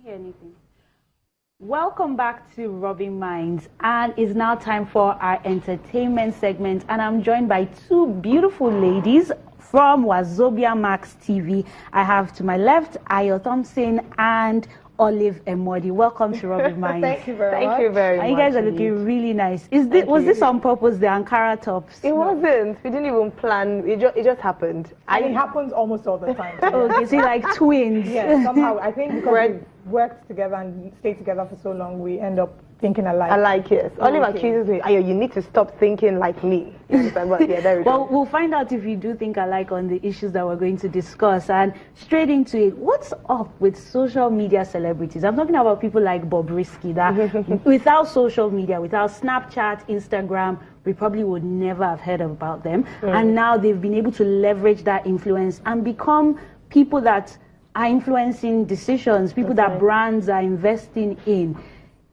hear anything. Welcome back to Rubbin Minds, and it's now time for our entertainment segment, and I'm joined by two beautiful ladies from Wazobia Max TV. I have to my left Ayo Thompson and Olive Emodi. Welcome to Rubbin Minds. Thank you very much. And you guys are looking really nice. Was this on purpose, the Ankara tops? It wasn't. We didn't even plan. It just happened. And it happens almost all the time. Okay, so you're like twins. Yeah, somehow. I think because we worked together and stayed together for so long, we end up thinking alike. Alike, yes. Olive accuses me, Ayo, you need to stop thinking like me. You understand? But yeah, there we go. Well, we'll find out if you do think alike on the issues that we're going to discuss. And straight into it, what's up with social media celebrities? I'm talking about people like Bobrisky, that without social media, without Snapchat, Instagram, we probably would never have heard about them. And now they've been able to leverage that influence and become people that are influencing decisions, people that brands are investing in.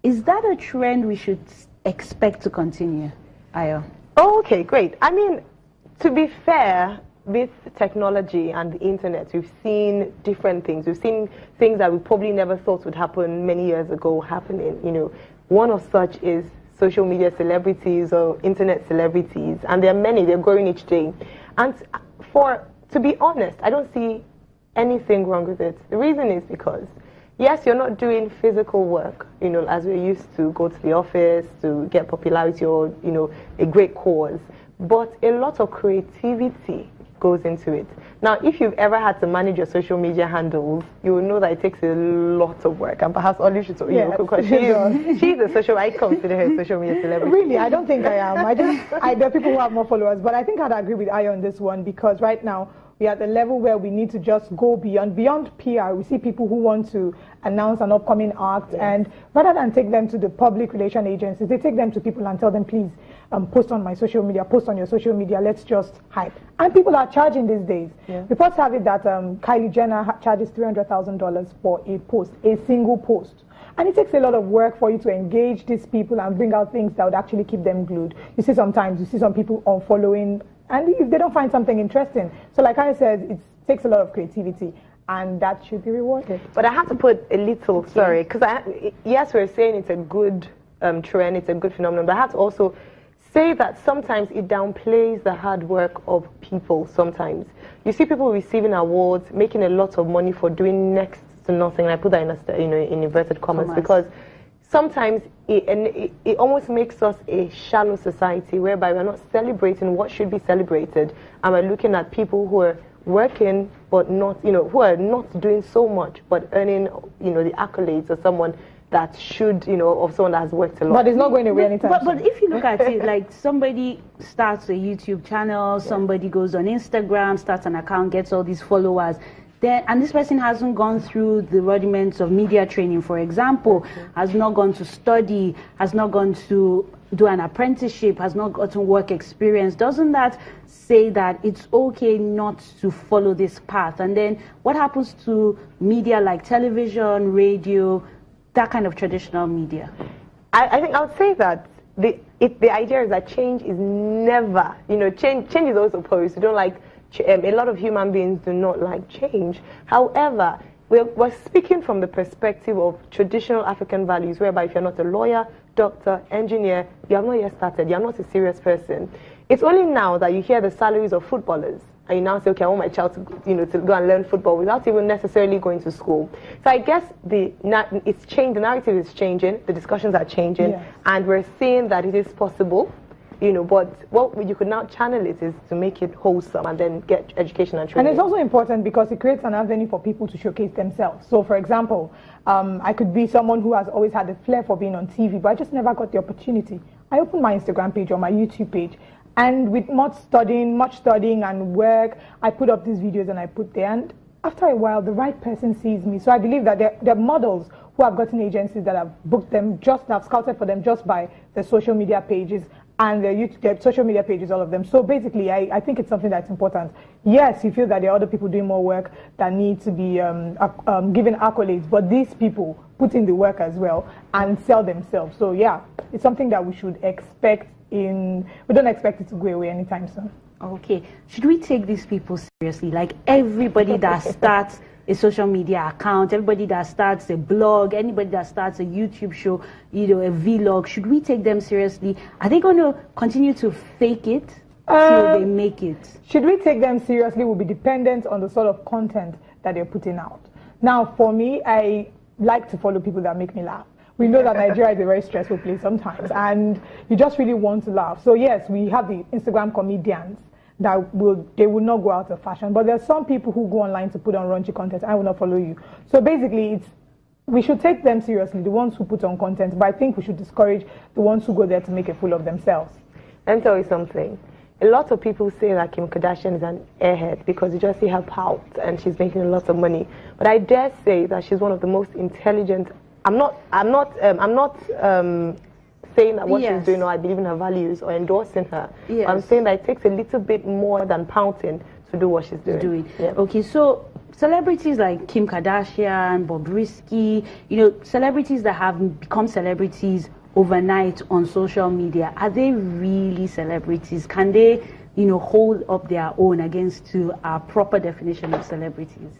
Is that a trend we should expect to continue, Ayo? Oh, okay, great. I mean, to be fair, with technology and the internet, we've seen different things. We've seen things that we probably never thought would happen many years ago happening. You know, one of such is social media celebrities or internet celebrities, and there are many. They're growing each day. And to be honest, I don't see anything wrong with it. The reason is because, yes, you're not doing physical work, you know, as we're used to go to the office to get popularity or, you know, a great cause, but a lot of creativity goes into it. Now, if you've ever had to manage your social media handles, you will know that it takes a lot of work, and perhaps Oli should, you know, because she's a social, I consider her a social media celebrity. Really, I don't think I am. There are people who have more followers, but I think I'd agree with Ayo on this one, because right now, we are at the level where we need to just go beyond PR. We see people who want to announce an upcoming act, and rather than take them to the public relation agencies, they take them to people and tell them, please, post on my social media, post on your social media, let's just hype. And people are charging these days. Reports have it that Kylie Jenner charges $300,000 for a post, a single post. And it takes a lot of work for you to engage these people and bring out things that would actually keep them glued. You see some people unfollowing, and if they don't find something interesting. So like I said, it takes a lot of creativity, and that should be rewarded. But I have to put a little, sorry, because yes, we're saying it's a good trend, it's a good phenomenon, but I have to also say that sometimes it downplays the hard work of people sometimes. You see people receiving awards, making a lot of money for doing next to nothing, and I put that in inverted commas, because sometimes it almost makes us a shallow society whereby we're not celebrating what should be celebrated, and we're looking at people who are working but not, you know, who are not doing so much but earning, you know, the accolades of someone that should, you know, of someone that has worked a lot. But it's not going away anytime soon. But if you look at it, like somebody starts a YouTube channel, somebody goes on Instagram, starts an account, gets all these followers, and this person hasn't gone through the rudiments of media training, for example, has not gone to study, has not gone to do an apprenticeship, has not gotten work experience. Doesn't that say that it's okay not to follow this path? And then what happens to media like television, radio, that kind of traditional media? I think I would say that the idea is that change is never, you know, change is always opposed. You don't like, a lot of human beings do not like change. However, we're speaking from the perspective of traditional African values, whereby if you're not a lawyer, doctor, engineer, you have not yet started, you're not a serious person. It's only now that you hear the salaries of footballers, and you now say, okay, I want my child to, you know, to go and learn football without even necessarily going to school. So I guess it's changed, the narrative is changing, the discussions are changing, and we're seeing that it is possible. You know, but what you could now channel it is to make it wholesome and then get education and training. And it's also important because it creates an avenue for people to showcase themselves. So, for example, I could be someone who has always had a flair for being on TV, but I just never got the opportunity. I opened my Instagram page or my YouTube page, and with much studying and work, I put up these videos and I put there. And after a while, the right person sees me. So I believe that there are models who have gotten agencies that have booked them, have scouted for them just by the social media pages. And their social media pages, all of them. So basically, I think it's something that's important. Yes, you feel that there are other people doing more work that need to be given accolades, but these people put in the work as well and sell themselves. So yeah, it's something that we should expect we don't expect it to go away anytime soon. Okay, should we take these people seriously? Like everybody that starts a social media account, everybody that starts a blog, anybody that starts a YouTube show, a vlog, should we take them seriously? Are they going to continue to fake it till they make it? Should we take them seriously will be dependent on the sort of content that they're putting out. Now, for me, I like to follow people that make me laugh. We know that Nigeria is a very stressful place sometimes, and you just really want to laugh. So yes, we have the Instagram comedians that they will not go out of fashion, but there are some people who go online to put on raunchy content. I will not follow you. So basically, we should take them seriously, the ones who put on content, but I think we should discourage the ones who go there to make a fool of themselves. Let me tell you something. A lot of people say that Kim Kardashian is an airhead because you just see her pout and she's making a lot of money. But I dare say that she's one of the most intelligent. I'm not saying that what she's doing or I believe in her values or endorsing her. Yes. I'm saying that it takes a little bit more than pouting to do what she's doing. Yeah. Okay, so celebrities like Kim Kardashian, Bobrisky, celebrities that have become celebrities overnight on social media, are they really celebrities? Can they, hold up their own against our proper definition of celebrities?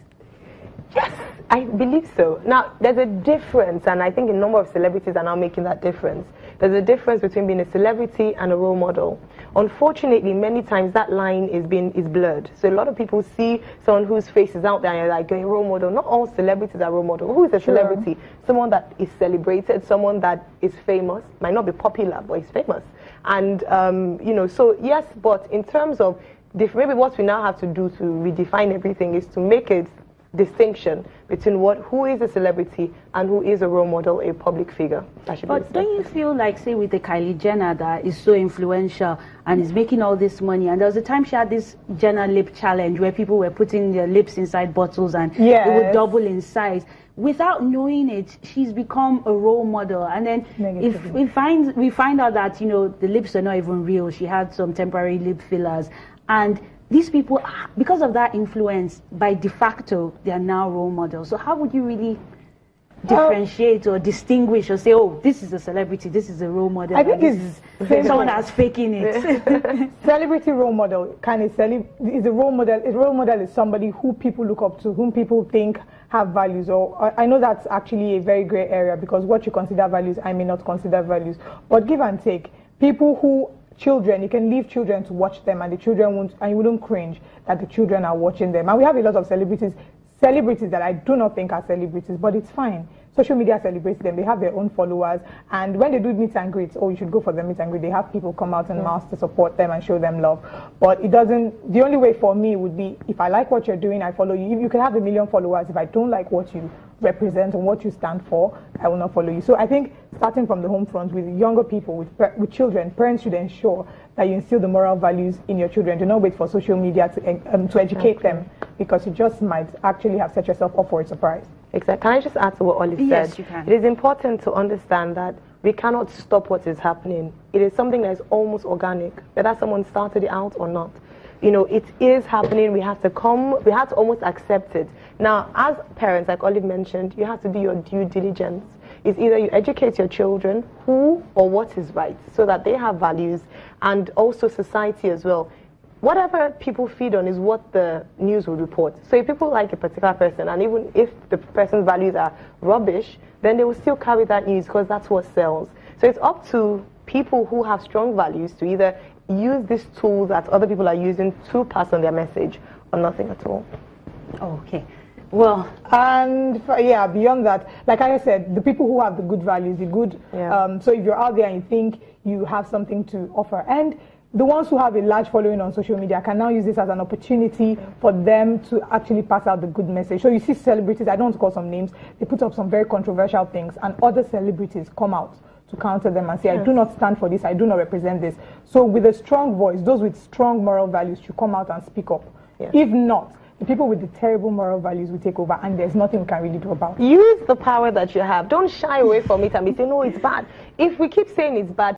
Yes, I believe so. Now, there's a difference, and I think a number of celebrities are now making that difference. There's a difference between being a celebrity and a role model. Unfortunately, many times that line is blurred. So a lot of people see someone whose face is out there and you're like, a role model. Not all celebrities are role models. Who is a celebrity? Someone that is celebrated, someone that is famous, might not be popular, but is famous. And, so yes, but in terms of, maybe what we now have to do to redefine everything is to make a distinction between who is a celebrity and who is a role model, a public figure. But don't you feel like, say, with the Kylie Jenner that is so influential and is making all this money, and there was a time she had this Jenner lip challenge where people were putting their lips inside bottles and it would double in size. Without knowing it, she's become a role model. And then if we find out that, the lips are not even real, she had some temporary lip fillers, and these people, because of that influence, by de facto, they are now role models. So how would you really differentiate or distinguish or say, oh, this is a celebrity, this is a role model? I think it's someone that's faking it. Celebrity role model is a role model. A role model is somebody who people look up to, whom people think have values. Or I know that's actually a very gray area because what you consider values, I may not consider values. But give and take, people who children, you can leave children to watch them and the children won't, and you wouldn't cringe that the children are watching them. And we have a lot of celebrities that I do not think are celebrities, but it's fine. Social media celebrates them. They have their own followers, and when they do meet and greets, you should go for the meet and greet. They have people come out and mass to support them and show them love. But it doesn't, the only way for me would be, if I like what you're doing, I follow you. You can have 1 million followers. If I don't like what you represent and what you stand for, I will not follow you. So I think starting from the home front with younger people, with children, parents should ensure that you instill the moral values in your children. Do not wait for social media to educate them, because you just might actually have set yourself up for a surprise. Exactly. Can I just add to what Olive said? Yes, you can. It is important to understand that we cannot stop what is happening. It is something that is almost organic, whether someone started it out or not. It is happening. We have to almost accept it. Now, as parents, like Olive mentioned, you have to do your due diligence. It's either you educate your children who or what is right, so that they have values, and also society as well. Whatever people feed on is what the news will report. So if people like a particular person, and even if the person's values are rubbish, then they will still carry that news because that's what sells. So it's up to people who have strong values to either use this tool that other people are using to pass on their message, or nothing at all. Okay. Well, and beyond that, like I said, the people who have the good values, so if you're out there and you think you have something to offer, and the ones who have a large following on social media can now use this as an opportunity for them to actually pass out the good message. So you see celebrities, I don't want to call some names, they put up some very controversial things, and other celebrities come out to counter them and say, I do not stand for this, I do not represent this. So with a strong voice, those with strong moral values should come out and speak up. If not, the people with the terrible moral values will take over, and there's nothing we can really do about it. Use the power that you have. Don't shy away from it and be saying, no, it's bad. If we keep saying it's bad,